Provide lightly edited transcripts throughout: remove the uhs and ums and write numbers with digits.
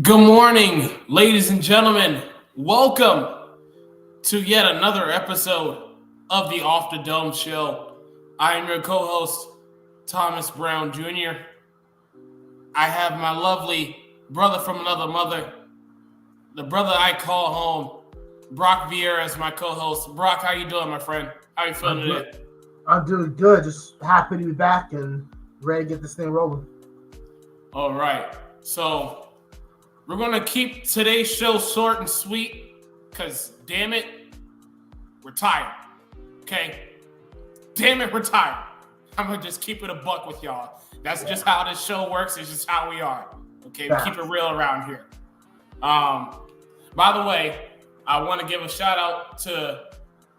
Good morning, ladies and gentlemen. Welcome to yet another episode of the Off the Dome Show. I am your co-host, Thomas Brown Jr. I have my lovely brother from another mother, the brother I call home, Brock Vieira, as my co-host. Brock, how you doing, my friend? How you feeling today? I'm doing good. Just happy to be back and ready to get this thing rolling. All right. So we're going to keep today's show short and sweet because, damn it, we're tired. Okay? Damn it, we're tired. I'm going to just keep it a buck with y'all. That's just how this show works. It's just how we are. Okay? We keep it real around here. By the way, I want to give a shout out to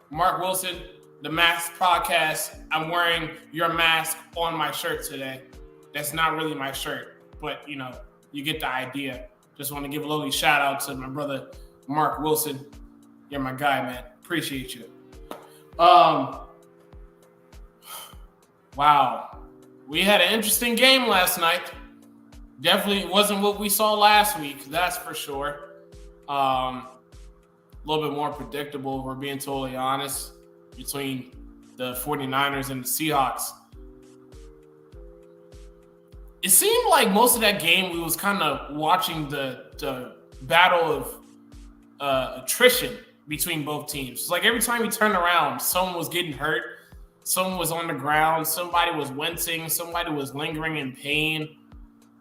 Mark Wilson, the Mask Podcast. I'm wearing your mask on my shirt today. That's not really my shirt, but, you get the idea. Just want to give a little shout out to my brother, Mark Wilson. You're my guy, man. Appreciate you. Wow. We had an interesting game last night. Definitely wasn't what we saw last week. That's for sure. A little bit more predictable, if we're being totally honest, between the 49ers and the Seahawks. It seemed like most of that game we was kind of watching the battle of attrition between both teams. It's like every time you turn around, someone was getting hurt, someone was on the ground, somebody was wincing, somebody was lingering in pain.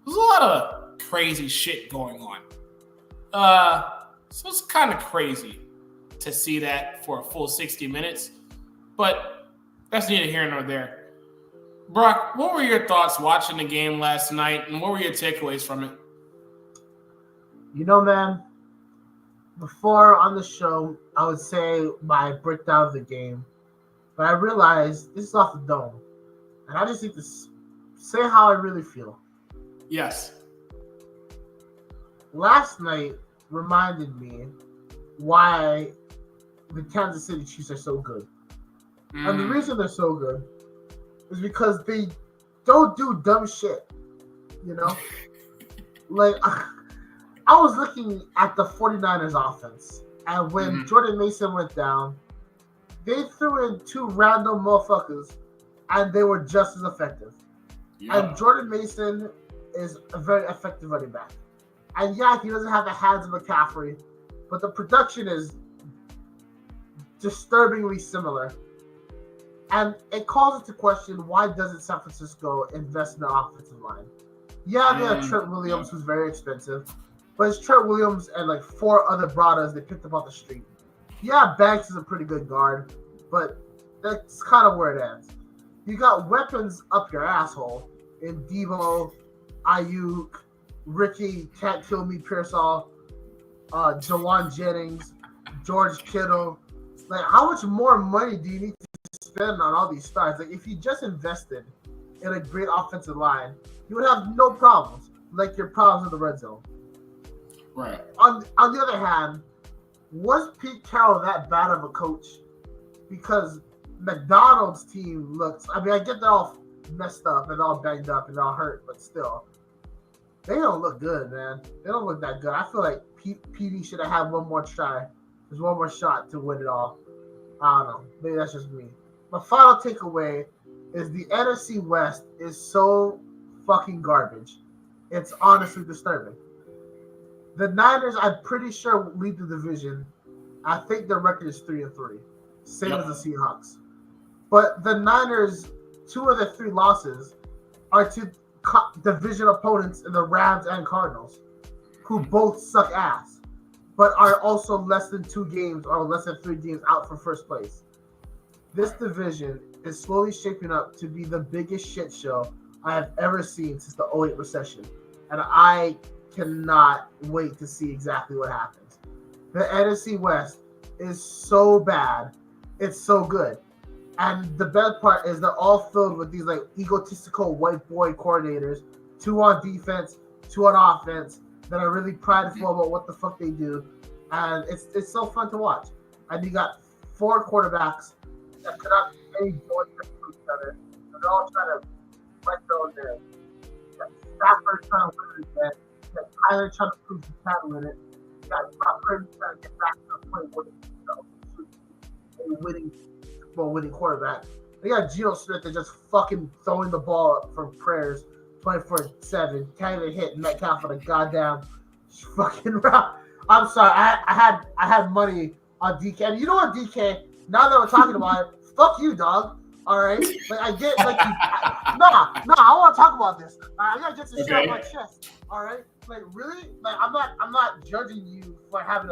There's a lot of crazy shit going on. So it's kind of crazy to see that for a full 60 minutes, but that's neither here nor there. Brock, what were your thoughts watching the game last night, and what were your takeaways from it? Man, before on the show, I would say my breakdown of the game, but I realized this is off the dome, and I just need to say how I really feel. Yes. Last night reminded me why the Kansas City Chiefs are so good. And the reason they're so good is because they don't do dumb shit, Like, I was looking at the 49ers offense, and when Jordan Mason went down, they threw in two random motherfuckers, and they were just as effective. Yep. And Jordan Mason is a very effective running back. And yeah, he doesn't have the hands of McCaffrey, but the production is disturbingly similar. And it calls into question, why doesn't San Francisco invest in the offensive line? Yeah, they have Trent Williams, who's very expensive, but it's Trent Williams and like four other bradas they picked up off the street. Yeah, Banks is a pretty good guard, but that's kind of where it ends. You got weapons up your asshole in Devo, Ayuk, Ricky, Can't Kill Me, Pearsall, Jawan Jennings, George Kittle. Like, how much more money do you need to spend on all these stars? Like, if you just invested in a great offensive line, you would have no problems, like your problems in the red zone. Right. On the other hand, was Pete Carroll that bad of a coach? Because McDonald's team looks, I get they're all messed up and all banged up and all hurt, but still, they don't look good, man. They don't look that good. I feel like PD should have had one more try. There's one more shot to win it all. I don't know. Maybe that's just me. My final takeaway is the NFC West is so fucking garbage. It's honestly disturbing. The Niners, I'm pretty sure, lead the division. I think their record is 3-3, same as the Seahawks. But the Niners, 2 of their 3 losses are to division opponents in the Rams and Cardinals, who both suck ass, but are also less than 2 games or less than 3 games out for first place. This division is slowly shaping up to be the biggest shit show I have ever seen since the 2008 recession. And I cannot wait to see exactly what happens. The NFC West is so bad. It's so good. And the bad part is they're all filled with these like egotistical white boy coordinators, 2 on defense, 2 on offense, that are really prideful about what the fuck they do. And it's so fun to watch. And you got 4 quarterbacks that cannot be any joint to each other. And they're all trying to fight their own there. Stafford trying to win again. Tyler trying to prove the title in it. You got Purdy trying to get back to the point where winning quarterback. They got Geno Smith that just fucking throwing the ball up for prayers 24/7. Can't even hit Metcalf for the goddamn fucking route. I'm sorry. I had money on DK. And you know what, DK? Now that we're talking about it, fuck you, dog. All right. Like I get like I want to talk about this. I gotta get this shit off my chest. All right. Like really? Like I'm not judging you for having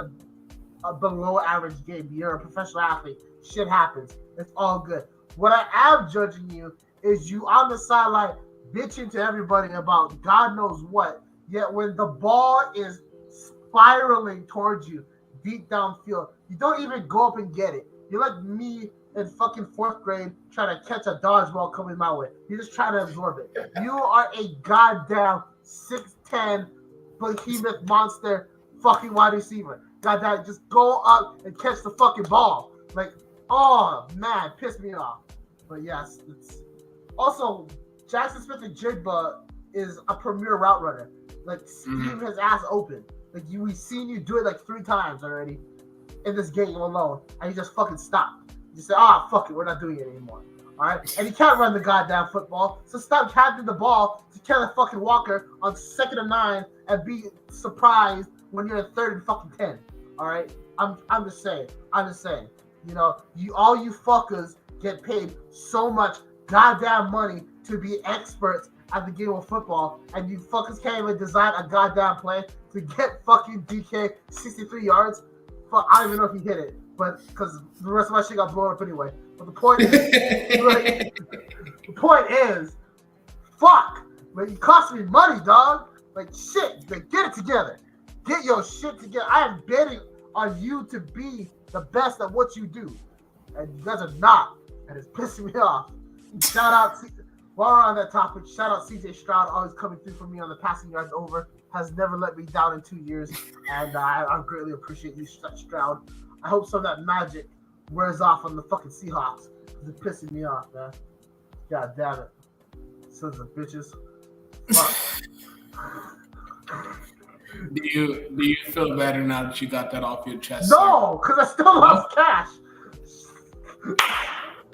a below average game. You're a professional athlete. Shit happens. It's all good. What I am judging you is you on the sideline bitching to everybody about God knows what. Yet when the ball is spiraling towards you deep downfield, you don't even go up and get it. You're like me in fucking 4th grade trying to catch a dodgeball coming my way. You just try to absorb it. You are a goddamn 6'10" behemoth monster fucking wide receiver. Goddamn, just go up and catch the fucking ball. Like, oh man, pissed me off. But yes, it's also Jackson Smith-Njigba is a premier route runner. Like, leave his ass open. Like, we've seen you do it like 3 times already in this game alone, and you just fucking stopped. You say, fuck it, we're not doing it anymore. All right? And you can't run the goddamn football, so stop handing the ball to Kenneth fucking Walker on 2nd and 9 and be surprised when you're in 3rd and fucking 10. All right? I'm just saying. You know, all you fuckers get paid so much goddamn money to be experts at the game of football, and you fuckers can't even design a goddamn play to get fucking DK 63 yards. Fuck, I don't even know if he hit it, but because the rest of my shit got blown up anyway. But the point is, fuck, man, you cost me money, dog. Like shit, like, get it together. Get your shit together. I am betting on you to be the best at what you do, and you guys are not, and it's pissing me off. Shout out, while we're on that topic, shout out CJ Stroud, always coming through for me on the passing yards over. Has never let me down in 2 years, and I greatly appreciate you, Stroud. I hope some of that magic wears off on the fucking Seahawks, because it's pissing me off, man. God damn it. Sons of bitches. Fuck. Do you feel better now that you got that off your chest? No, because I still lost cash.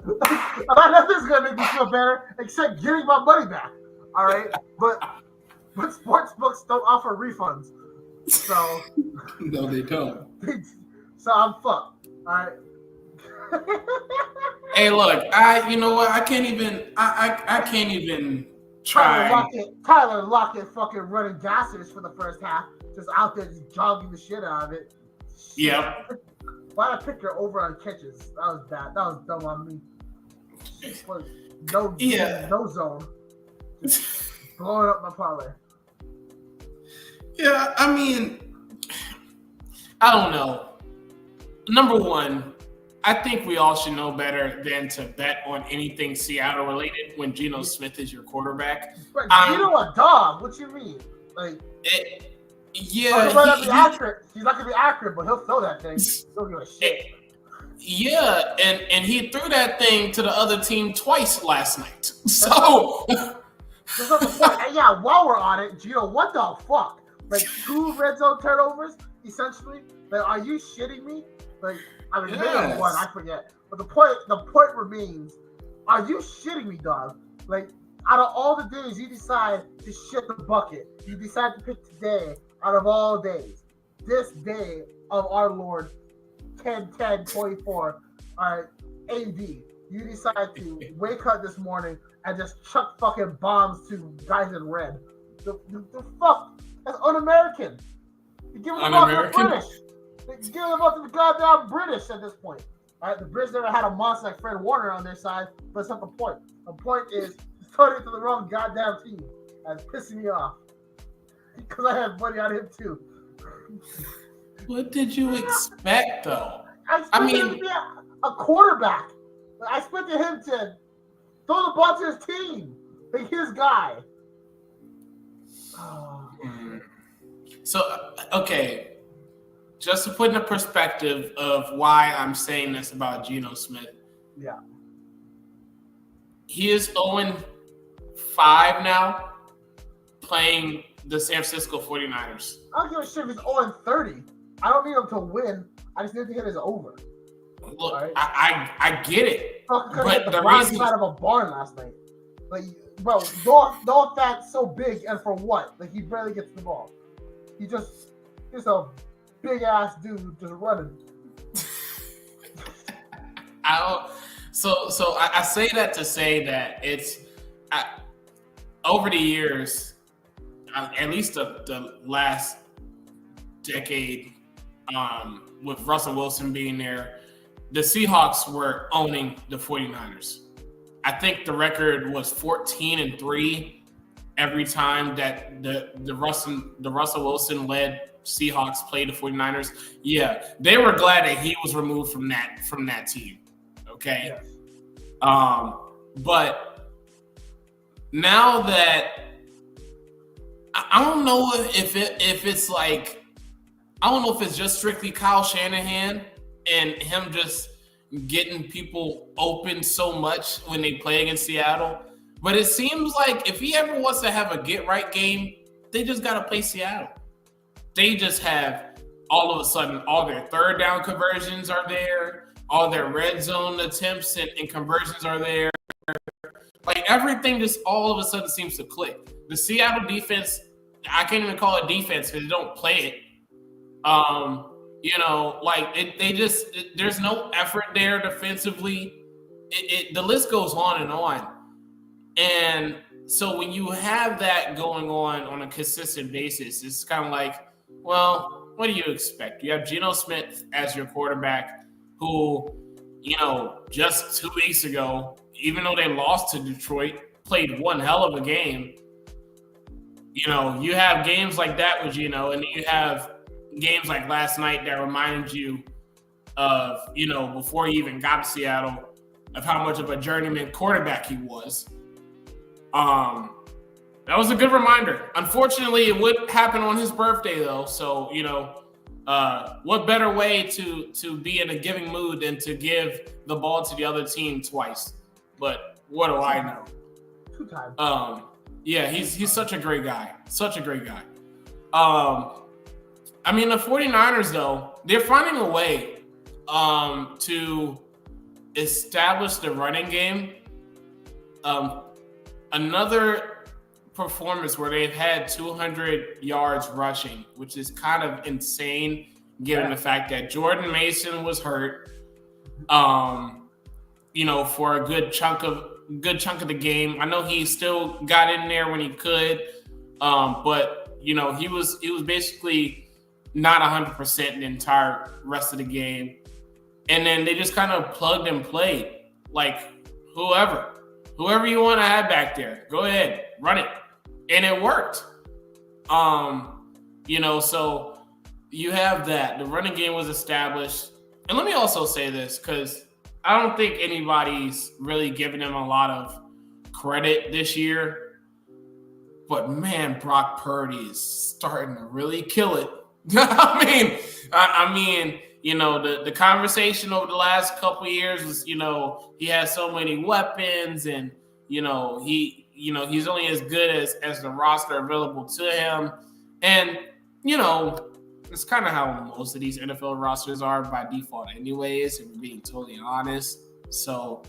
Nothing's gonna make me feel better except getting my money back. All right, but sports books don't offer refunds, so no, they don't. So I'm fucked. All right. Hey, look, you know what? I can't even try. Tyler Lockett fucking running gassers for the first half, just out there just jogging the shit out of it. Yeah. Why did I pick her over on catches? That was bad. That was dumb on me. No zone. Just blowing up my parlay. Yeah, I mean, I don't know. Number one, I think we all should know better than to bet on anything Seattle related when Geno Smith is your quarterback. But Geno a dog? What you mean? Like, yeah, he's not gonna be accurate, but he'll throw that thing. He'll give a shit. Yeah, and he threw that thing to the other team twice last night. So, yeah. While we're on it, Geno, what the fuck? Like 2 red zone turnovers, essentially. Like, are you shitting me? Like, I mean, maybe 1, I forget. But the point remains: are you shitting me, dog? Like, out of all the days you decide to shit the bucket, you decide to pick today out of all days, this day of our Lord 10/10/24, AD. You decide to wake up this morning and just chuck fucking bombs to guys in red. The fuck? That's un-American. You're giving them out to the British. You're giving them out to the goddamn British at this point. All right, the British never had a monster like Fred Warner on their side, but it's not the point. The point is, he's throwing it to the wrong goddamn team. That's pissing me off. Because I have money on him too. What did you expect, though? I expected him to be a quarterback. I expected him to throw the ball to his team. Like his guy. So, okay. Just to put in a perspective of why I'm saying this about Geno Smith. Yeah. He is 0-5 now, playing the San Francisco 49ers. I don't give a shit if it's 0-30. I don't need him to win. I just need to hit his over. Look, right? I get it, But but the the Browns reason out of a barn last night. Like, bro, dog fat's so big, and for what? Like, he barely gets the ball. He's a big ass dude just running. I say that to say that it's over the years, at least the last decade, with Russell Wilson being there, the Seahawks were owning the 49ers. I think the record was 14-3 every time that the Russell Wilson led Seahawks played the 49ers. Yeah, they were glad that he was removed from that team. Okay. Yes. But now that I don't know if it's like, I don't know if it's just strictly Kyle Shanahan and him just getting people open so much when they play against Seattle. But it seems like if he ever wants to have a get-right game, they just got to play Seattle. They just have, all of a sudden, all their third down conversions are there. All their red zone attempts and conversions are there. Like, everything just all of a sudden seems to click. The Seattle defense, I can't even call it defense because they don't play it. There's no effort there defensively. The list goes on and on. And so when you have that going on a consistent basis, it's kind of like, well, what do you expect? You have Geno Smith as your quarterback who, just 2 weeks ago, even though they lost to Detroit, played one hell of a game. You have games like that with Geno, and you have games like last night that reminded you of, before he even got to Seattle, of how much of a journeyman quarterback he was. That was a good reminder. Unfortunately, it would happen on his birthday, though. So, what better way to be in a giving mood than to give the ball to the other team twice? But what do I know? 2 times. Yeah, he's such a great guy. Such a great guy. The 49ers, though, they're finding a way to establish the running game. Another performance where they've had 200 yards rushing, which is kind of insane given the fact that Jordan Mason was hurt, for a good chunk of the game. I know he still got in there when he could, but he was basically not 100% the entire rest of the game. And then they just kind of plugged and played. Like, whoever you want to have back there, go ahead, run it. And it worked. So you have that. The running game was established. And let me also say this, because I don't think anybody's really giving him a lot of credit this year. But man, Brock Purdy is starting to really kill it. The conversation over the last couple of years was, he has so many weapons and, he's only as good as the roster available to him. And, it's kind of how most of these NFL rosters are by default anyways, if we're being totally honest. So,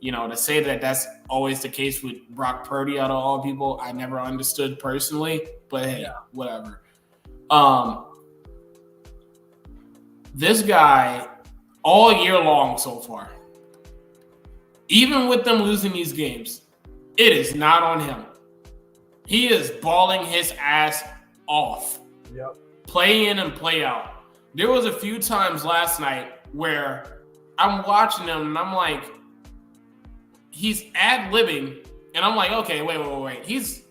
to say that that's always the case with Brock Purdy out of all people, I never understood personally. But hey, whatever. This guy, all year long so far, even with them losing these games, it is not on him. He is balling his ass off. Yep. Play in and play out. There was a few times last night where I'm watching him and I'm like, he's ad-libbing, and I'm like, okay, wait. He's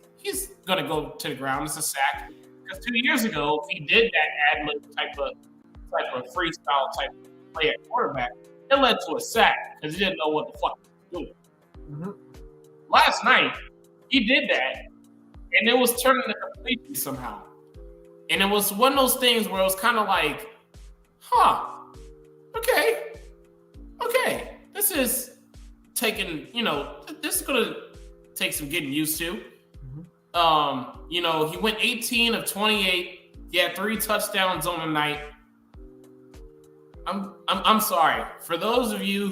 gonna go to the ground. It's a sack. Because 2 years ago, he did that ad-lib type of freestyle type play at quarterback. It led to a sack because he didn't know what the fuck he was doing. Mm-hmm. Last night, he did that, and it was turning to completion somehow. And it was one of those things where it was kind of like, okay, this is taking, this is going to take some getting used to. Mm-hmm. He went 18 of 28. He had 3 touchdowns on the night. I'm sorry. For those of you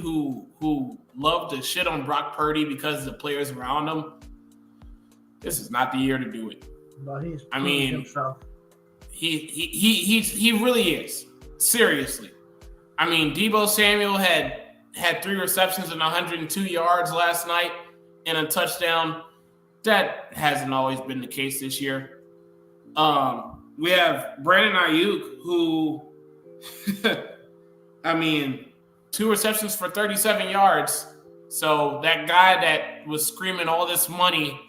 who love to shit on Brock Purdy because of the players around him, this is not the year to do it. But he's himself. He really is. Seriously. I mean, Deebo Samuel had 3 receptions and 102 yards last night and a touchdown. That hasn't always been the case this year. We have Brandon Ayuk, who, 2 receptions for 37 yards. So that guy that was screaming all this money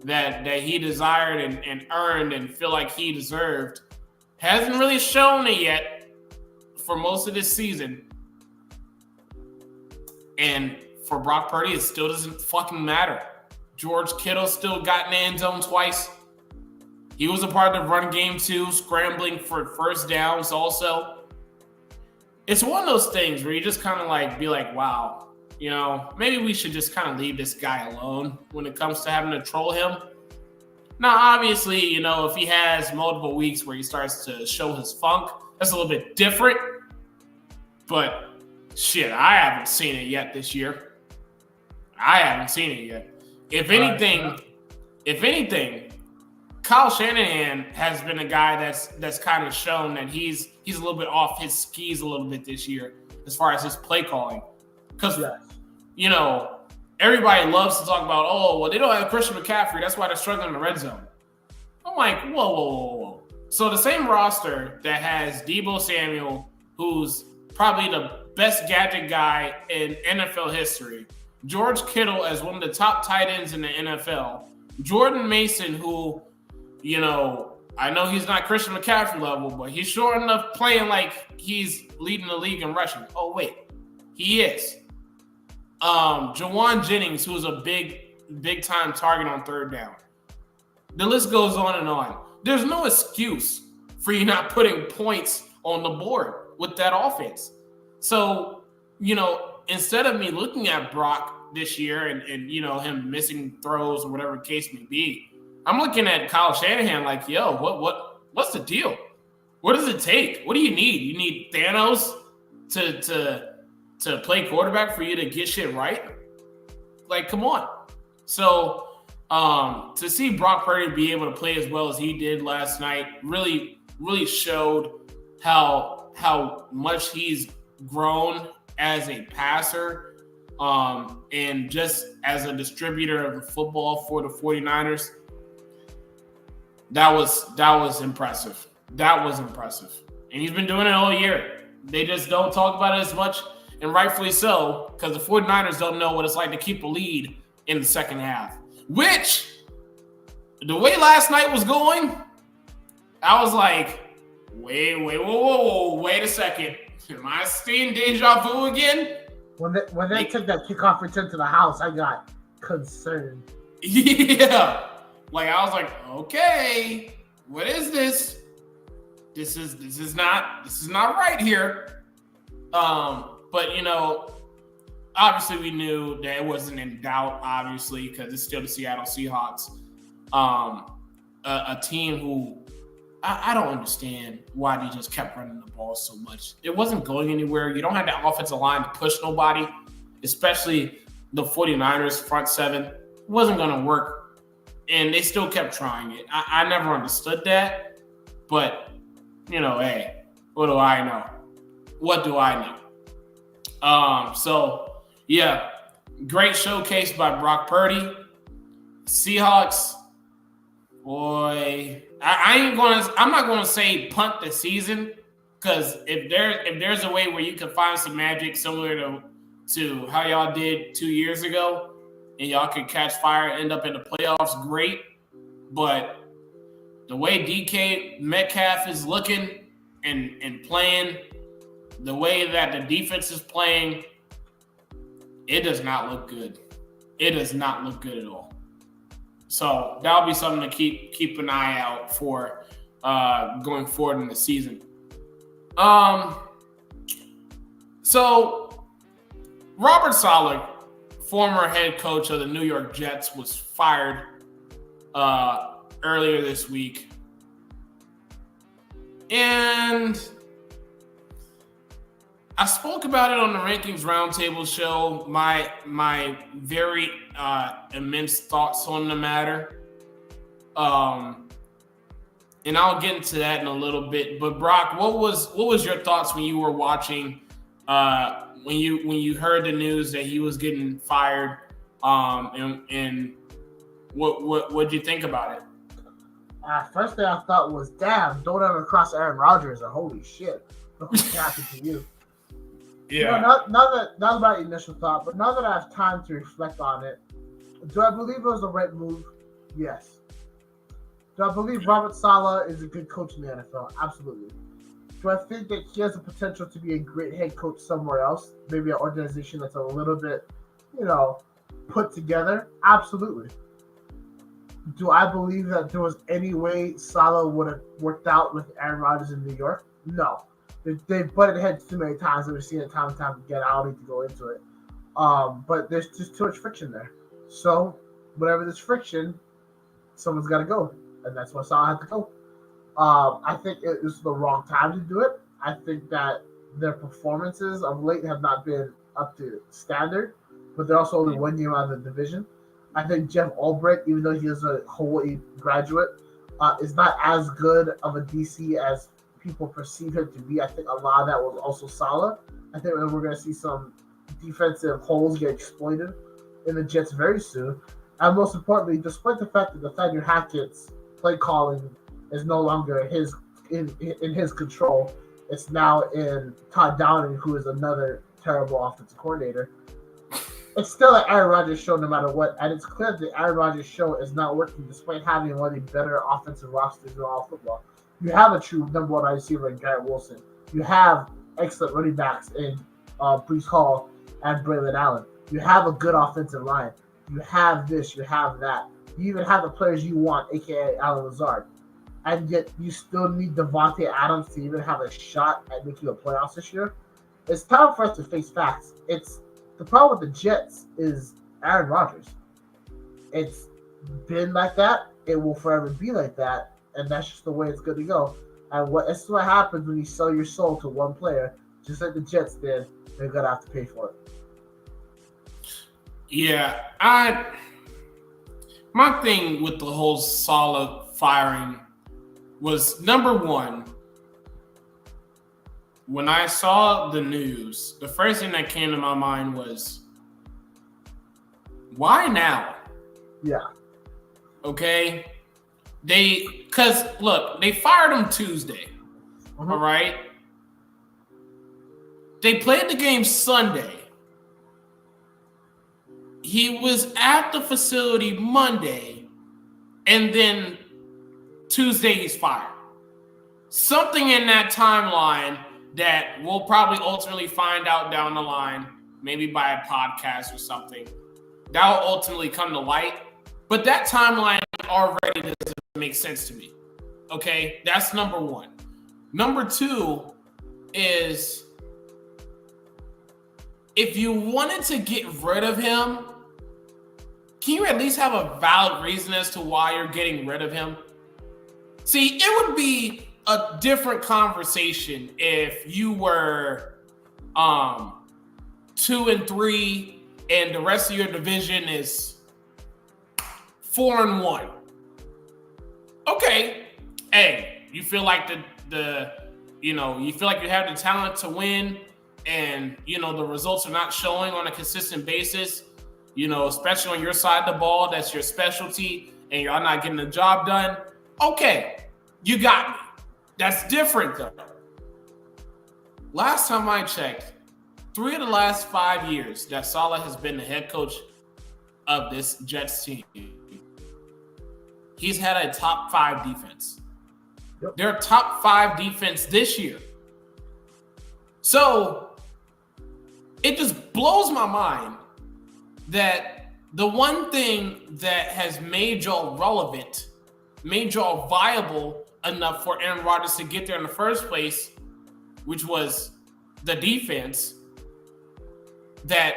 that he desired and earned and feel like he deserved hasn't really shown it yet for most of this season. And for Brock Purdy, it still doesn't fucking matter. George Kittle still got in the end zone twice. He was a part of the run game too, scrambling for first downs also. It's one of those things where you just kind of be like, wow, maybe we should just kind of leave this guy alone when it comes to having to troll him. Now, obviously, if he has multiple weeks where he starts to show his funk, that's a little bit different. But shit, I haven't seen it yet this year. I haven't seen it yet. If anything, Kyle Shanahan has been a guy that's kind of shown that he's a little bit off his skis a little bit this year as far as his play calling. Because, everybody loves to talk about, they don't have Christian McCaffrey. That's why they're struggling in the red zone. I'm like, whoa. So the same roster that has Deebo Samuel, who's probably the best gadget guy in NFL history, George Kittle as one of the top tight ends in the NFL, Jordan Mason, who, I know he's not Christian McCaffrey level, but he's sure enough playing like he's leading the league in rushing. Oh, wait, he is. Jawan Jennings, who's a big time target on third down. The list goes on and on. There's no excuse for you not putting points on the board with that offense. So, instead of me looking at Brock this year and him missing throws or whatever the case may be, I'm looking at Kyle Shanahan like, yo, what's the deal? What does it take? What do you need? You need Thanos to play quarterback for you to get shit right? Like, come on. So to see Brock Purdy be able to play as well as he did last night really, really showed how much he's grown as a passer and just as a distributor of the football for the 49ers. That was impressive. That was impressive. And he's been doing it all year. They just don't talk about it as much, and rightfully so, because the 49ers don't know what it's like to keep a lead in the second half. Which, the way last night was going, I was like, wait a second. Am I seeing deja vu again? When they took that kickoff return to the house, I got concerned. Yeah. I was like, okay, what is this? This is not right here. But obviously we knew that it wasn't in doubt, obviously, because it's still the Seattle Seahawks. A team who I don't understand why they just kept running the ball so much. It wasn't going anywhere. You don't have the offensive line to push nobody, especially the 49ers front seven. It wasn't going to work, and they still kept trying it. I never understood that, but, hey, what do I know? What do I know? So, yeah, great showcase by Brock Purdy. Seahawks, boy, I'm not gonna say punt the season, because if there's a way where you can find some magic similar to how y'all did 2 years ago, and y'all could catch fire, end up in the playoffs, great. But the way DK Metcalf is looking and playing, the way that the defense is playing, it does not look good. It does not look good at all. So that'll be something to keep an eye out for going forward in the season. So Robert Salah, former head coach of the New York Jets, was fired earlier this week. And I spoke about it on the Rankings Roundtable show, my very immense thoughts on the matter. And I'll get into that in a little bit. But Brock, what was your thoughts when you were watching when you heard the news that he was getting fired? And what'd you think about it? First thing I thought was, damn, don't ever cross Aaron Rodgers, or holy shit, look what happened to you. Yeah. You know, that was my initial thought, but now that I have time to reflect on it, do I believe it was the right move? Yes. Do I believe Robert Salah is a good coach in the NFL? Absolutely. Do I think that he has the potential to be a great head coach somewhere else? Maybe an organization that's a little bit, put together? Absolutely. Do I believe that there was any way Salah would have worked out with Aaron Rodgers in New York? No. They've butted heads too many times, and we've seen it time and time again. I don't need to go into it. But there's just too much friction there. So, whenever there's friction, someone's got to go. And that's why Salah had to go. I think it was the wrong time to do it. I think that their performances of late have not been up to standard, but they're also only 1 year out of the division. I think Jeff Ulbrich, even though he is a Hawaii graduate, is not as good of a DC as people perceive him to be. I think a lot of that was also Salah. I think we're going to see some defensive holes get exploited in the Jets very soon. And most importantly, despite the fact that Nathaniel Hackett's play calling is no longer in his control, it's now in Todd Downing, who is another terrible offensive coordinator. It's still an Aaron Rodgers show no matter what, and it's clear that the Aaron Rodgers show is not working despite having one of the better offensive rosters in all football. You have a true number one receiver in Garrett Wilson. You have excellent running backs in Breece Hall and Braylon Allen. You have a good offensive line. You have this, you have that. You even have the players you want, a.k.a. Allen Lazard. And yet you still need Devontae Adams to even have a shot at making the playoffs this year. It's time for us to face facts. The problem with the Jets is Aaron Rodgers. It's been like that. It will forever be like that. And that's just the way it's going to go. And that's what happens when you sell your soul to one player, just like the Jets did. They're going to have to pay for it. Yeah, my thing with the whole Salah firing was, number one, when I saw the news, the first thing that came to my mind was, why now? Yeah. Okay? Because look, they fired him Tuesday. Mm-hmm. All right? They played the game Sunday. He was at the facility Monday, and then Tuesday he's fired. Something in that timeline that we'll probably ultimately find out down the line, maybe by a podcast or something, that will ultimately come to light. But that timeline already doesn't make sense to me. Okay, that's number one. Number two is, if you wanted to get rid of him, can you at least have a valid reason as to why you're getting rid of him? See, it would be a different conversation if you were 2-3 and the rest of your division is 4-1. Okay, hey, you feel like you feel like you have the talent to win, and the results are not showing on a consistent basis, especially on your side of the ball, that's your specialty, and you're not getting the job done. Okay, you got me. That's different though. Last time I checked, 3 of the last 5 years that Salah has been the head coach of this Jets team, he's had a top 5 defense. Yep. They're a top 5 defense this year. So it just blows my mind that the one thing that has made y'all relevant, made y'all viable enough for Aaron Rodgers to get there in the first place, which was the defense, that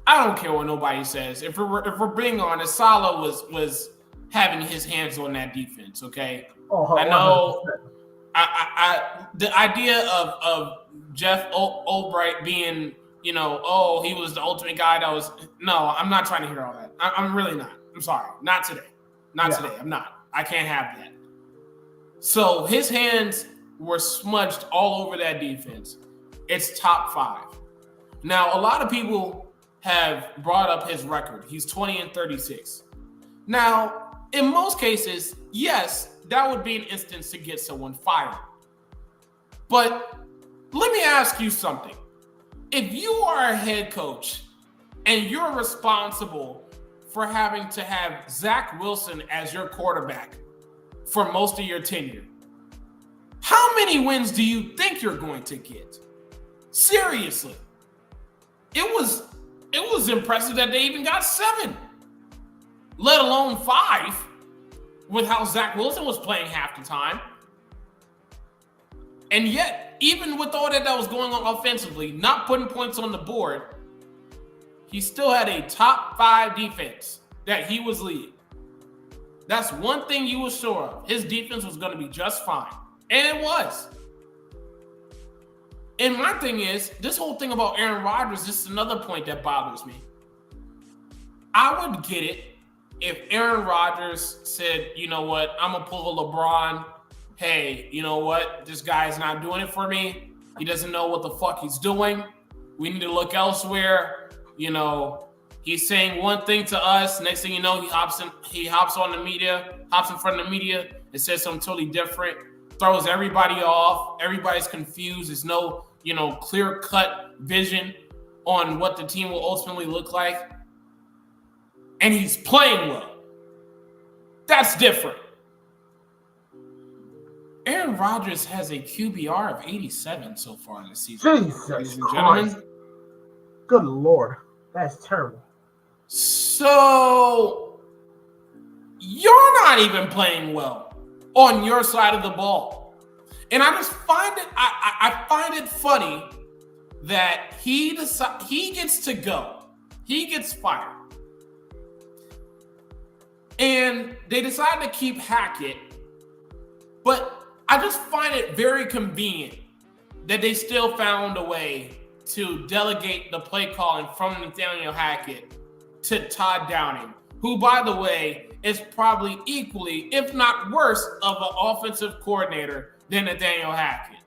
I don't care what nobody says. If we're being honest, Salah was having his hands on that defense. Okay, Oh, I know. The idea of Jeff Albright being, he was the ultimate guy that was. No, I'm not trying to hear all that. I'm really not. I'm sorry, not today. Today. I'm not. I can't have that. So his hands were smudged all over that defense. It's top 5. Now, a lot of people have brought up his record. He's 20-36. Now, in most cases, yes, that would be an instance to get someone fired. But let me ask you something. If you are a head coach and you're responsible for having to have Zach Wilson as your quarterback for most of your tenure, how many wins do you think you're going to get? Seriously. It was impressive that they even got 7, let alone 5, with how Zach Wilson was playing half the time. And yet, even with all that was going on offensively, not putting points on the board, he still had a top 5 defense that he was leading. That's one thing you were sure of. His defense was going to be just fine. And it was. And my thing is, this whole thing about Aaron Rodgers, this is another point that bothers me. I would get it if Aaron Rodgers said, you know what, I'm going to pull a LeBron. Hey, you know what? This guy's not doing it for me. He doesn't know what the fuck he's doing. We need to look elsewhere. He's saying one thing to us. Next thing you know, he hops on the media, hops in front of the media and says something totally different. Throws everybody off. Everybody's confused. There's no, clear-cut vision on what the team will ultimately look like. And he's playing well. That's different. Aaron Rodgers has a QBR of 87 so far this season. Jesus ladies and gentlemen. Christ. Good Lord. That's terrible. So you're not even playing well on your side of the ball. And I just find it, I find it funny that he gets to go. He gets fired. And they decide to keep Hackett. But I just find it very convenient that they still found a way to delegate the play calling from Nathaniel Hackett to Todd Downing, who, by the way, is probably equally, if not worse, of an offensive coordinator than Nathaniel Hackett.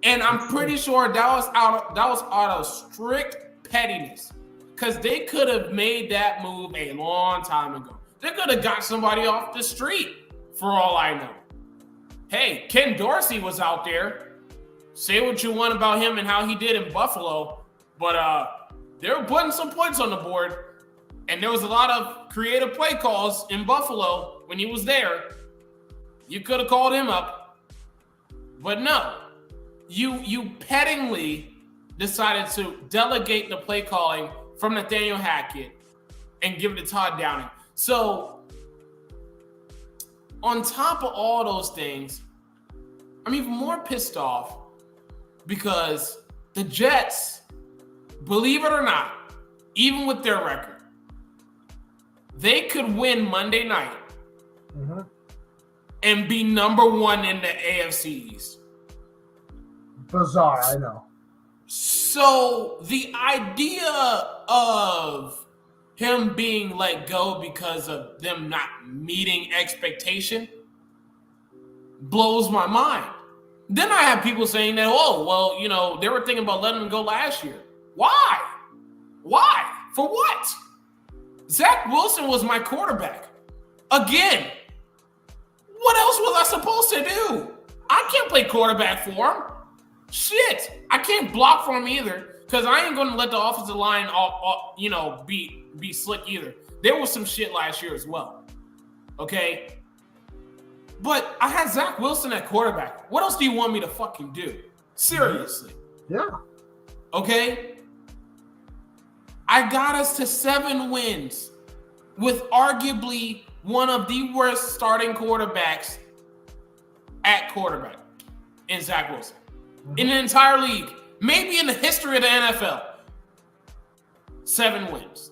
And I'm pretty sure that was out of strict pettiness, because they could have made that move a long time ago. They could have got somebody off the street, for all I know. Hey, Ken Dorsey was out there. Say what you want about him and how he did in Buffalo, but they were putting some points on the board, and there was a lot of creative play calls in Buffalo when he was there. You could have called him up, but no. You pettingly decided to delegate the play calling from Nathaniel Hackett and give it to Todd Downing. So, on top of all those things, I'm even more pissed off because the Jets, believe it or not, even with their record, they could win Monday night and be number 1 in the AFC East. Bizarre, I know. So the idea of him being let go because of them not meeting expectation blows my mind. Then I have people saying that, they were thinking about letting him go last year. Why? For what? Zach Wilson was my quarterback. Again, what else was I supposed to do? I can't play quarterback for him. Shit, I can't block for him either, because I ain't going to let the offensive line be slick either. There was some shit last year as well. Okay? But I had Zach Wilson at quarterback. What else do you want me to fucking do? Seriously. Yeah. Okay? I got us to 7 wins with arguably one of the worst starting quarterbacks at quarterback in Zach Wilson. In the entire league. Maybe in the history of the NFL. 7 wins.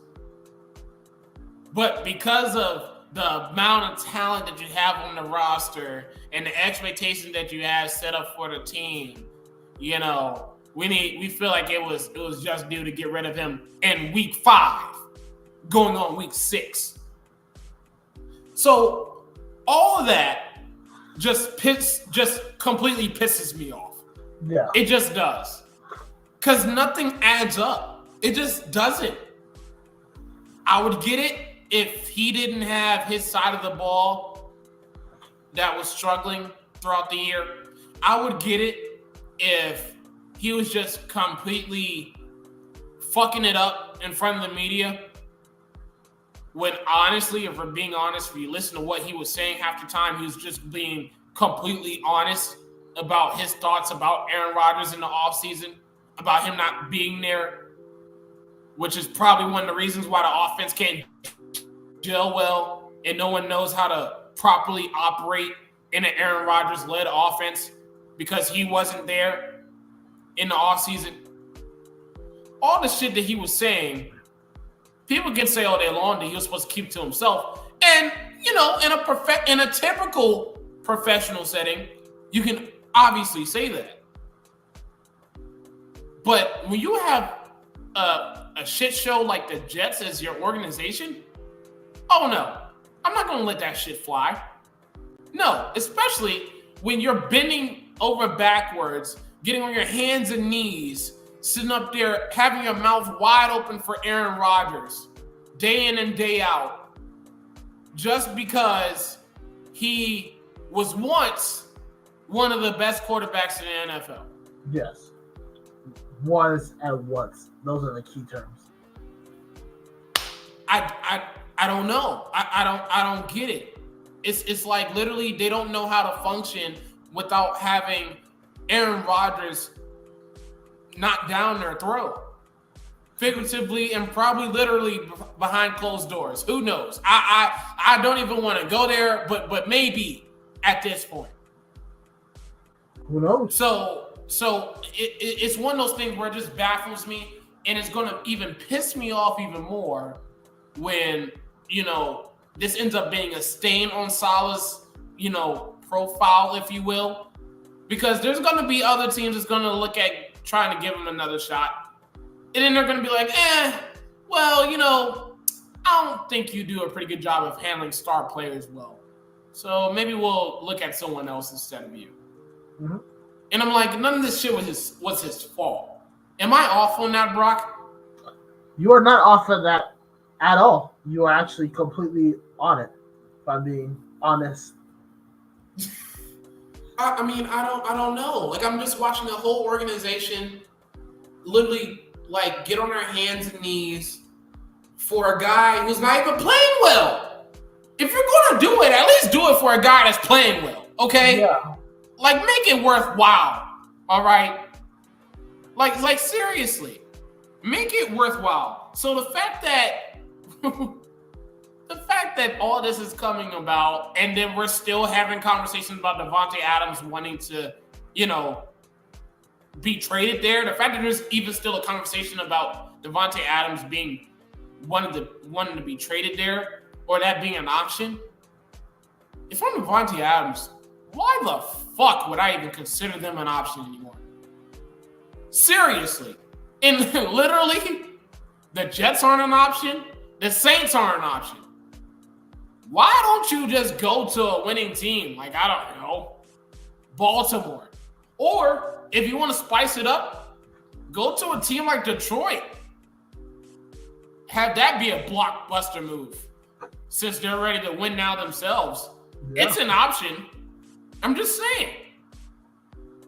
But because of the amount of talent that you have on the roster and the expectation that you have set up for the team, you know, we feel like it was just due to get rid of him in week 5, going on week 6. So all of that just completely pisses me off. Yeah. It just does. Because nothing adds up. It just doesn't. I would get it if he didn't have his side of the ball that was struggling throughout the year. I would get it if he was just completely fucking it up in front of the media. When honestly, if we're being honest, if you listen to what he was saying half the time, he was just being completely honest about his thoughts about Aaron Rodgers in the offseason, about him not being there, which is probably one of the reasons why the offense can't gel well and no one knows how to properly operate in an Aaron Rodgers-led offense because he wasn't there in the offseason. All the shit that he was saying, people can say all day long that he was supposed to keep to himself. And, you know, in a typical professional setting, you can obviously say that. But when you have a shit show like the Jets as your organization, oh no, I'm not going to let that shit fly. No, especially when you're bending over backwards, getting on your hands and knees, sitting up there, having your mouth wide open for Aaron Rodgers, day in and day out, just because he was once one of the best quarterbacks in the NFL. Yes. Was and once. Those are the key terms. I don't know. I don't get it. It's like literally they don't know how to function without having Aaron Rodgers knocked down their throat. Figuratively and probably literally behind closed doors. Who knows? I don't even want to go there, but maybe at this point. Who knows? So it's one of those things where it just baffles me, and it's going to even piss me off even more when, you know, this ends up being a stain on Salah's, you know, profile, if you will, because there's going to be other teams that's going to look at trying to give him another shot, and then they're going to be like, well, you know, I don't think you do a pretty good job of handling star players well, so maybe we'll look at someone else instead of you. Mm-hmm. And I'm like, none of this shit was his fault. Am I off on that, Brock? You are not off of that at all. You are actually completely on it, if I'm being honest. I mean, I don't know. Like, I'm just watching the whole organization literally, like, get on their hands and knees for a guy who's not even playing well. If you're going to do it, at least do it for a guy that's playing well, okay? Yeah. Like, make it worthwhile, all right? Like seriously, make it worthwhile. So the fact that all this is coming about, and then we're still having conversations about Davante Adams wanting to, you know, be traded there. The fact that there's even still a conversation about Davante Adams being wanting to be traded there, or that being an option. If I'm Davante Adams, why the fuck would I even consider them an option anymore? Seriously. And literally, the Jets aren't an option. The Saints aren't an option. Why don't you just go to a winning team? Like, I don't know, Baltimore. Or if you want to spice it up, go to a team like Detroit. Have that be a blockbuster move since they're ready to win now themselves. Yeah. It's an option. I'm just saying.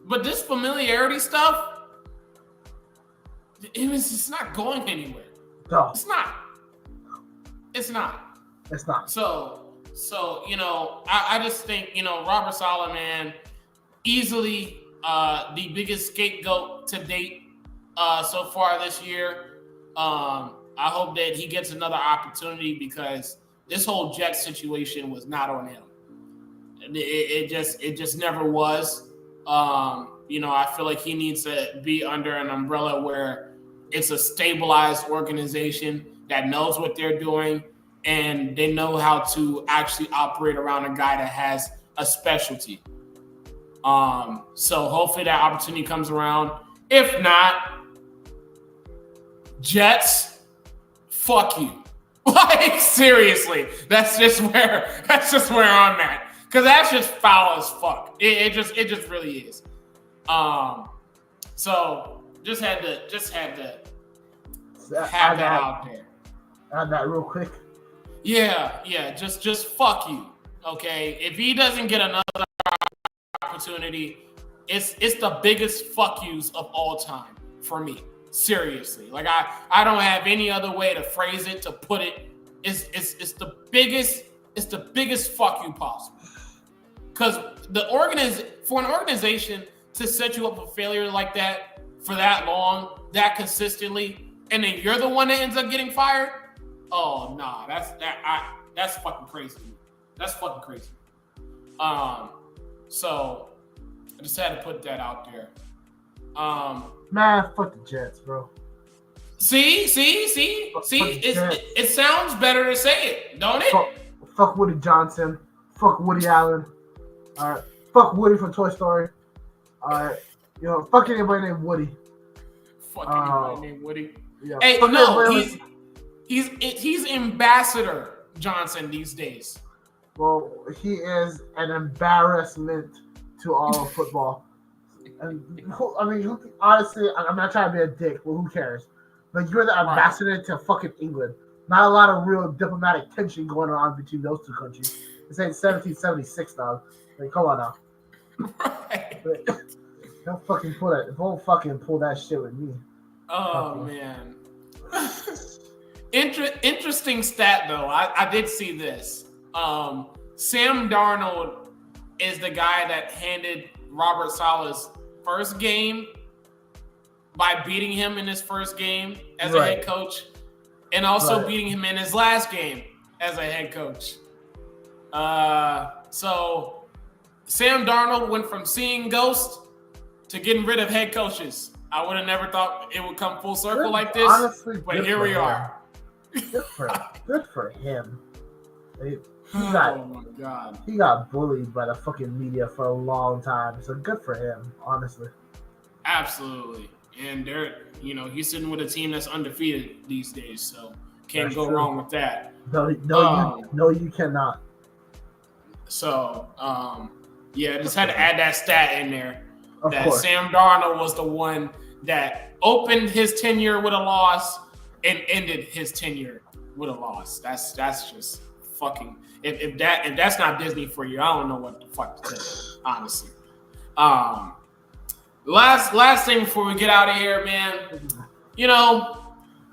But this familiarity stuff, it's not going anywhere. No. It's not. It's not. It's not. So you know, I just think, you know, Robert Salah, man, easily the biggest scapegoat to date so far this year. I hope that he gets another opportunity because this whole Jets situation was not on him. It just never was. You know, I feel like he needs to be under an umbrella where it's a stabilized organization that knows what they're doing and they know how to actually operate around a guy that has a specialty. So hopefully that opportunity comes around. If not, Jets, fuck you. Like, seriously, that's just where I'm at. Cause that's just foul as fuck. It just really is. So just had to have that out there. Add that real quick. Yeah, just fuck you. Okay. If he doesn't get another opportunity, it's the biggest fuck yous of all time for me. Seriously. Like I don't have any other way to phrase it, to put it. It's the biggest fuck you possible. Because for an organization to set you up for failure like that for that long, that consistently, and then you're the one that ends up getting fired. Oh nah, that's fucking crazy. That's fucking crazy. So I just had to put that out there. Man, fuck the Jets, bro. See. It sounds better to say it, don't it? Fuck Woody Johnson. Fuck Woody Allen. All right. Fuck Woody from Toy Story. All right. Fuck anybody named Woody. Fuck anybody named Woody. Yeah. Hey, no, he's Ambassador Johnson these days. Well, he is an embarrassment to all of football. And honestly, I'm not trying to be a dick, but who cares? Like, you're the ambassador to fucking England. Not a lot of real diplomatic tension going on between those two countries. It's ain't 1776 now. Like, come on now. Right. Don't fucking pull that shit with me. Oh man. Interesting stat though. I did see this. Sam Darnold is the guy that handed Robert Salah's first game by beating him in his first game as a head coach, and also beating him in his last game as a head coach. So Sam Darnold went from seeing ghosts to getting rid of head coaches. I would have never thought it would come full circle like this, honestly, but here we are. Good for him. Oh my God. He got bullied by the fucking media for a long time, so good for him, honestly. Absolutely. And he's sitting with a team that's undefeated these days, so can't go true. wrong with that. No, you cannot. So, just had to add that stat in there. Of course. Sam Darnold was the one that opened his tenure with a loss and ended his tenure with a loss. That's just fucking. If that's not Disney for you, I don't know what the fuck to tell you, honestly. Last thing before we get out of here, man.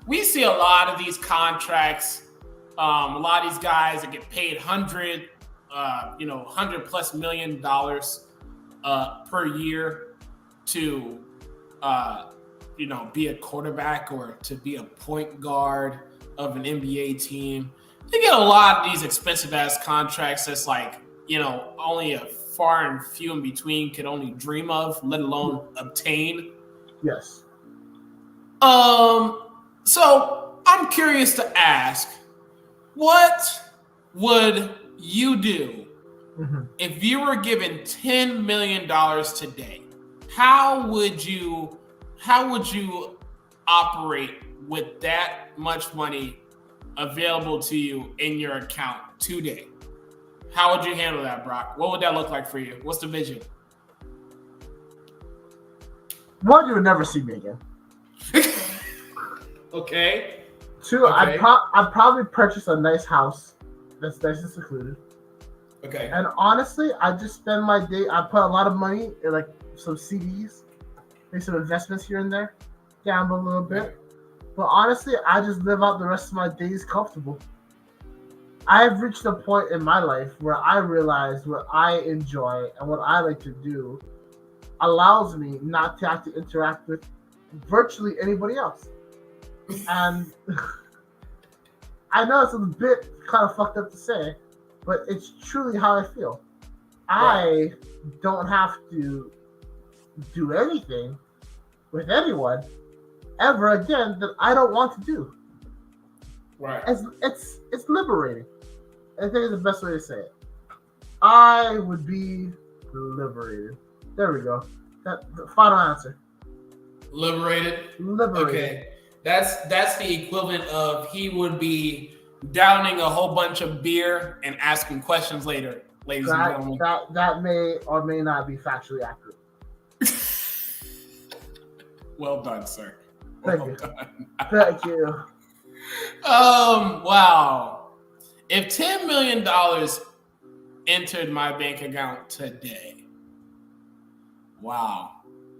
We see a lot of these contracts. A lot of these guys that get paid $100+ million per year to be a quarterback or to be a point guard of an NBA team. They get a lot of these expensive ass contracts that's like, only a far and few in between could only dream of, let alone obtain. Yes. So I'm curious to ask, what would you do if you were given $10 million today? How would you operate with that much money available to you in your account today? How would you handle that, Brock? What would that look like for you? What's the vision? One, you would never see me again. Okay. Two, I'd probably purchase a nice house that's nice and secluded. Okay. And honestly, I just spend my day. I put a lot of money in like some CDs, make some investments here and there, gamble a little bit. But honestly, I just live out the rest of my days comfortable. I've reached a point in my life where I realize what I enjoy and what I like to do allows me not to have to interact with virtually anybody else. And I know it's a bit kind of fucked up to say, but it's truly how I feel. I don't have to do anything with anyone ever again that I don't want to do. Right. It's liberating. I think it's the best way to say it. I would be liberated. There we go. That the final answer. Liberated. Liberated. Okay. That's the equivalent of he would be downing a whole bunch of beer and asking questions later, ladies and gentlemen. That may or may not be factually accurate. Well done, sir. Thank you. Thank you. Wow. If $10 million entered my bank account today, wow.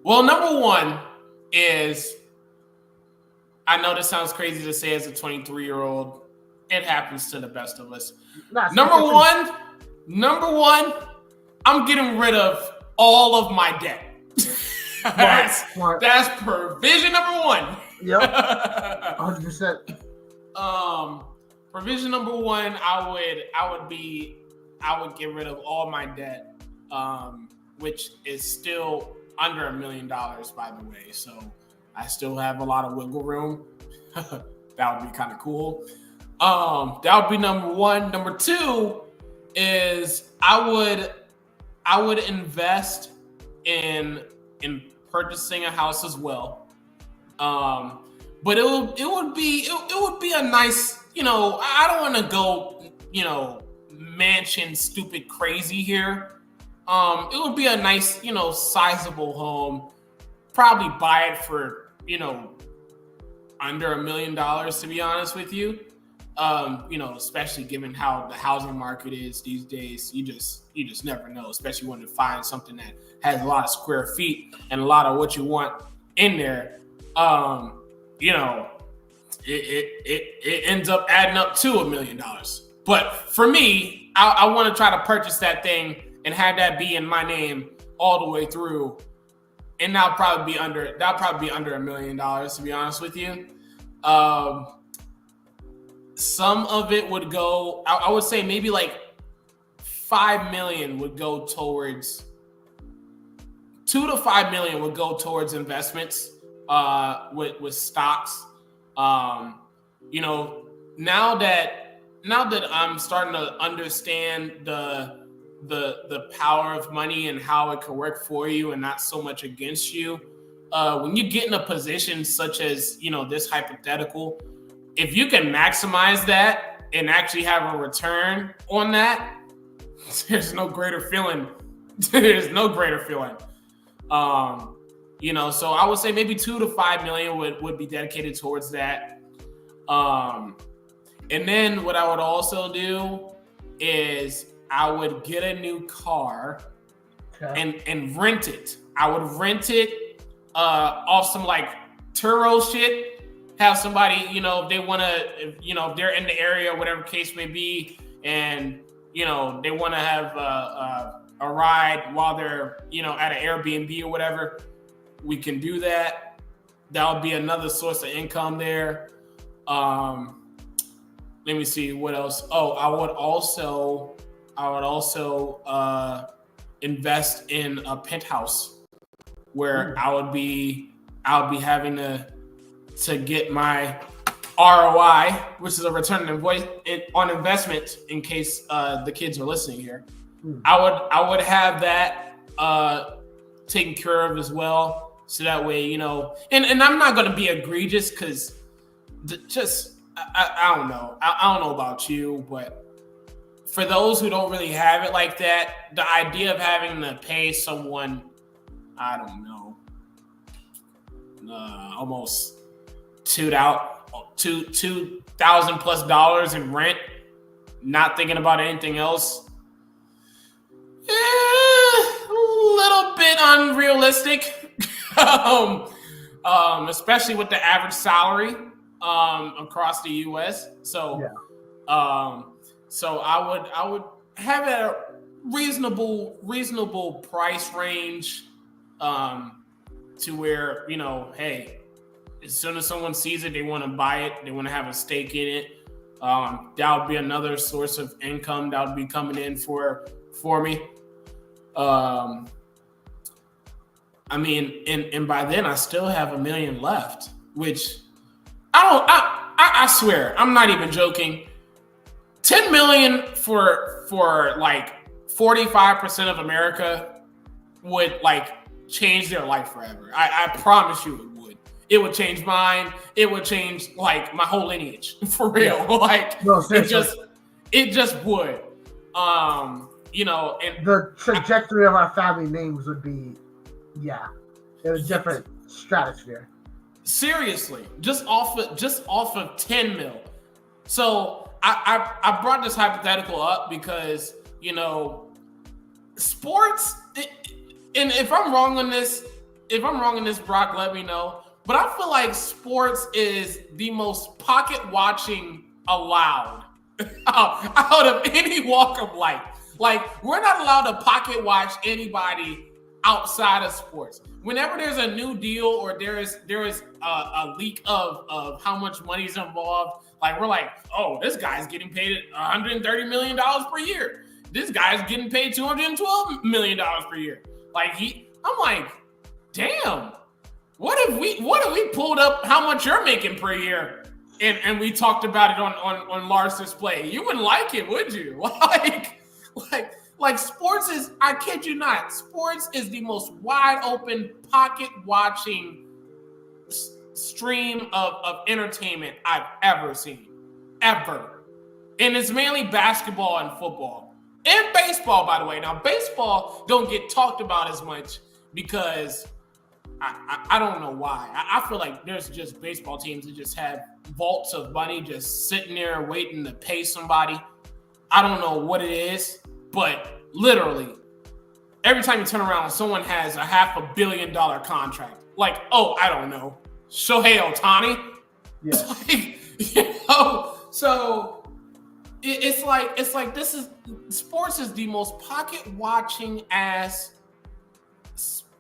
Well, number one is, I know this sounds crazy to say as a 23-year-old. It happens to the best of us. Number one, I'm getting rid of all of my debt. That's provision number one. Yep. 100%. Provision number one, I would get rid of all my debt, which is still under $1 million, by the way. So I still have a lot of wiggle room. That would be kind of cool. That would be number one. Number two is I would invest in purchasing a house as well. But it would be a nice, I don't want to go, mansion stupid crazy here. It would be a nice, sizable home. Probably buy it for, under $1 million, to be honest with you. Especially given how the housing market is these days, you just never know, especially when you find something that has a lot of square feet and a lot of what you want in there. It ends up adding up to $1 million. But for me, I want to try to purchase that thing and have that be in my name all the way through. And that'll probably be under $1 million, to be honest with you. Some of it would go, I would say maybe like $5 million would go towards, $2 to $5 million would go towards investments with stocks. Now that I'm starting to understand the power of money and how it can work for you and not so much against you, when you get in a position such as, this hypothetical, if you can maximize that and actually have a return on that, there's no greater feeling. There's no greater feeling. So I would say maybe $2 to $5 million would be dedicated towards that. And then what I would also do is I would get a new car and rent it. I would rent it off some like Turo shit. Have somebody, if they want to, if they're in the area, whatever case may be, and, they want to have a ride while they're, at an Airbnb or whatever, we can do that. That would be another source of income there. Let me see what else. Oh, I would also invest in a penthouse where I would be having to get my ROI, which is a return on investment, in case the kids are listening here. I would have that taken care of as well, so that way, and I'm not going to be egregious, because I don't know. I don't know about you, but for those who don't really have it like that, the idea of having to pay someone, I don't know, almost $2,000+ in rent, not thinking about anything else, a little bit unrealistic, especially with the average salary across the U.S. So, so I would have a reasonable price range, to where, hey, as soon as someone sees it, they want to buy it, they want to have a stake in it. That would be another source of income that would be coming in for me. And by then I still have $1 million left, which I I swear, I'm not even joking. 10 million for like 45% of America would like change their life forever. I promise you it would. It would change mine. It would change like my whole lineage for real. Yeah. Like no, it just would. You know, and the trajectory of our family names would be, it was different stratosphere. Seriously, just off of 10 mil. So I brought this hypothetical up because, you know, sports, and if I'm wrong on this, Brock, let me know. But I feel like sports is the most pocket watching allowed out of any walk of life. Like, we're not allowed to pocket watch anybody outside of sports. Whenever there's a new deal or there is a leak of how much money is involved, like we're like, oh, this guy's getting paid $130 million per year. This guy's getting paid $212 million per year. Like I'm like, damn, what if we pulled up how much you're making per year and we talked about it on Large Display? You wouldn't like it, would you? Like sports is, I kid you not, sports is the most wide open pocket watching stream of entertainment I've ever seen. Ever. And it's mainly basketball and football. And baseball, by the way. Now, baseball don't get talked about as much because I don't know why. I feel like there's just baseball teams that just have vaults of money just sitting there waiting to pay somebody. I don't know what it is, but literally, every time you turn around, someone has a $500 million contract. Like, oh, I don't know, Shohei Ohtani. Yeah. Like, you know, so it's like this is sports is the most pocket watching ass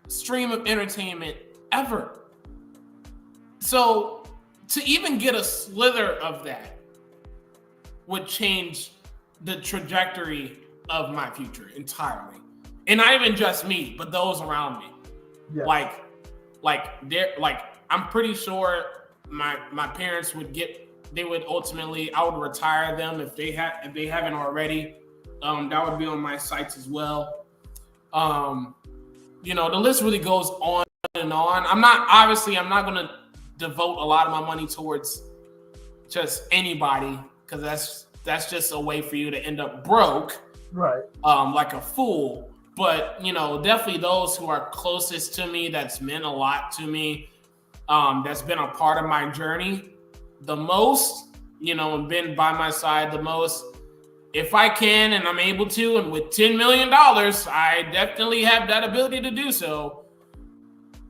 stream of entertainment ever. So to even get a slither of that would change the trajectory of my future entirely. And not even just me, but those around me. Yeah. Like I'm pretty sure my parents would ultimately, I would retire them if they haven't already. That would be on my sites as well. You know, the list really goes on and on. I'm not going to devote a lot of my money towards just anybody, because that's just a way for you to end up broke, right? Like a fool. But, you know, definitely those who are closest to me, that's meant a lot to me, that's been a part of my journey the most, you know, and been by my side the most. If I can and I'm able to, and with $10 million, I definitely have that ability to do so,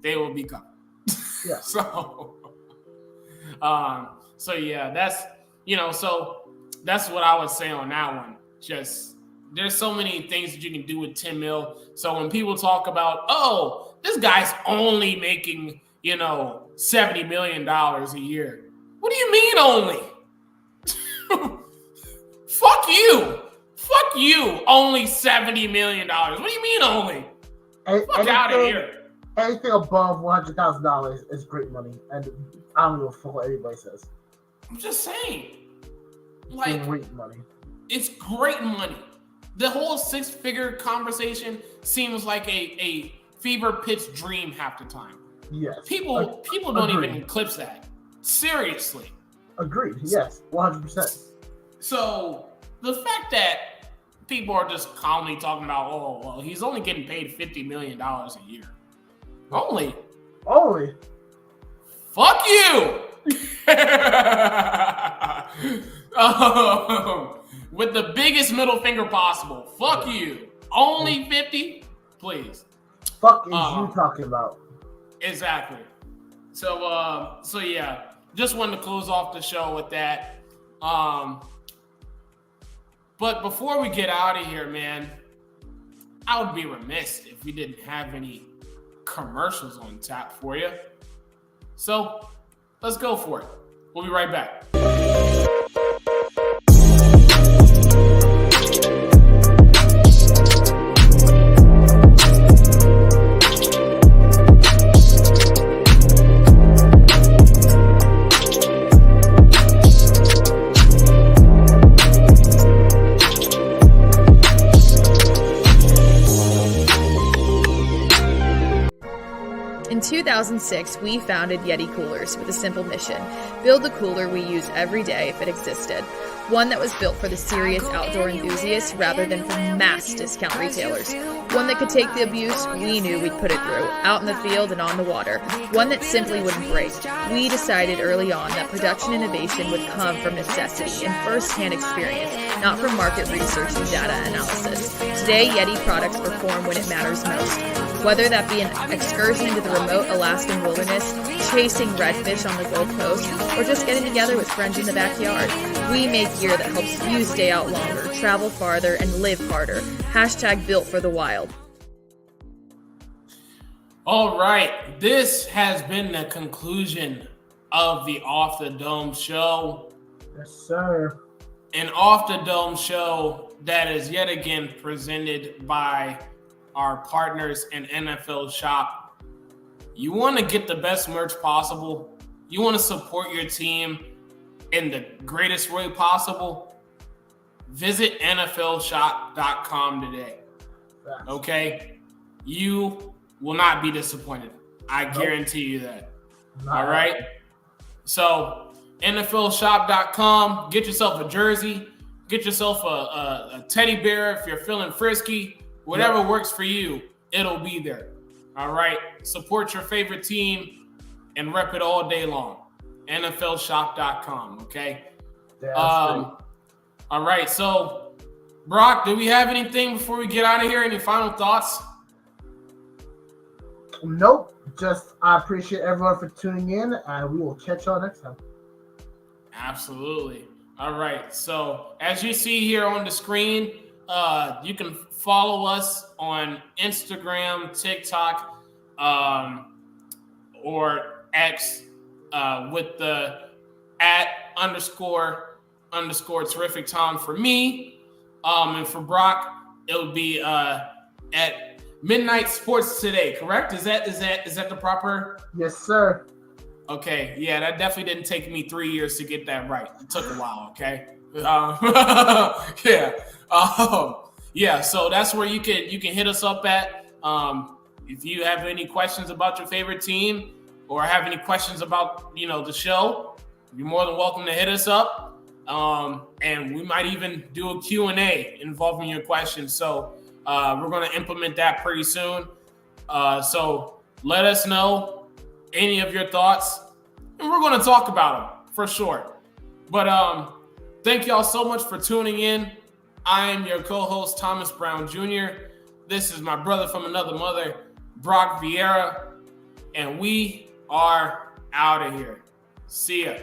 they will be covered. Yeah. So yeah, that's, you know, so that's what I would say on that one. Just, there's so many things that you can do with 10 mil. So when people talk about, oh, this guy's only making, you know, $70 million a year. What do you mean only? Fuck you. Only $70 million. What do you mean only? Fuck out of here. Anything above $100,000 is great money. And I don't give a fuck what anybody says. I'm just saying. Like, great money. It's great money. The whole six-figure conversation seems like a fever pitch dream half the time. Yes. People don't even eclipse that. Seriously. Agreed. Yes. 100%. So the fact that people are just calmly talking about, oh, well, he's only getting paid $50 million a year. Only. Fuck you. With the biggest middle finger possible. Fuck you. Only 50? Please. Fuck is you talking about? Exactly. So yeah, just wanted to close off the show with that. But before we get out of here, man, I would be remiss if we didn't have any commercials on tap for you. So let's go for it. We'll be right back. 2006, we founded Yeti Coolers with a simple mission: build a cooler we use every day if it existed. One that was built for the serious outdoor enthusiasts rather than for mass discount retailers. One that could take the abuse we knew we'd put it through, out in the field and on the water. One that simply wouldn't break. We decided early on that production innovation would come from necessity and first-hand experience, not from market research and data analysis. Today, Yeti products perform when it matters most. Whether that be an excursion into the remote Alaskan wilderness, chasing redfish on the Gold Coast, or just getting together with friends in the backyard, we make gear that helps you stay out longer, travel farther, and live harder. # built for the wild. All right, this has been the conclusion of the Off the Dome show. Yes, sir. An Off the Dome show that is yet again presented by our partners in NFL Shop. You want to get the best merch possible. You want to support your team in the greatest way possible. Visit NFLshop.com today. Okay? You will not be disappointed. I guarantee you that. All right? So, NFLshop.com. Get yourself a jersey. Get yourself a teddy bear if you're feeling frisky. Whatever works for you, it'll be there. All right? Support your favorite team and rep it all day long. NFLshop.com, okay? All right, so, Brock, do we have anything before we get out of here? Any final thoughts? Nope. Just I appreciate everyone for tuning in, and we will catch y'all next time. Absolutely. All right, so as you see here on the screen, you can follow us on Instagram, TikTok, or X with the @__ Tom for me. And for Brock, it'll be at Midnight Sports Today, correct? Is that the proper? Yes, sir. Okay, yeah, that definitely didn't take me 3 years to get that right. It took a while, okay? Yeah, so that's where you can hit us up at. If you have any questions about your favorite team or have any questions about, the show, you're more than welcome to hit us up. And we might even do a Q&A involving your questions. So we're going to implement that pretty soon. So let us know any of your thoughts, and we're going to talk about them for sure. But thank y'all so much for tuning in. I am your co-host, Thomas Brown Jr. This is my brother from another mother, Brock Vieira, and we are out of here. See ya.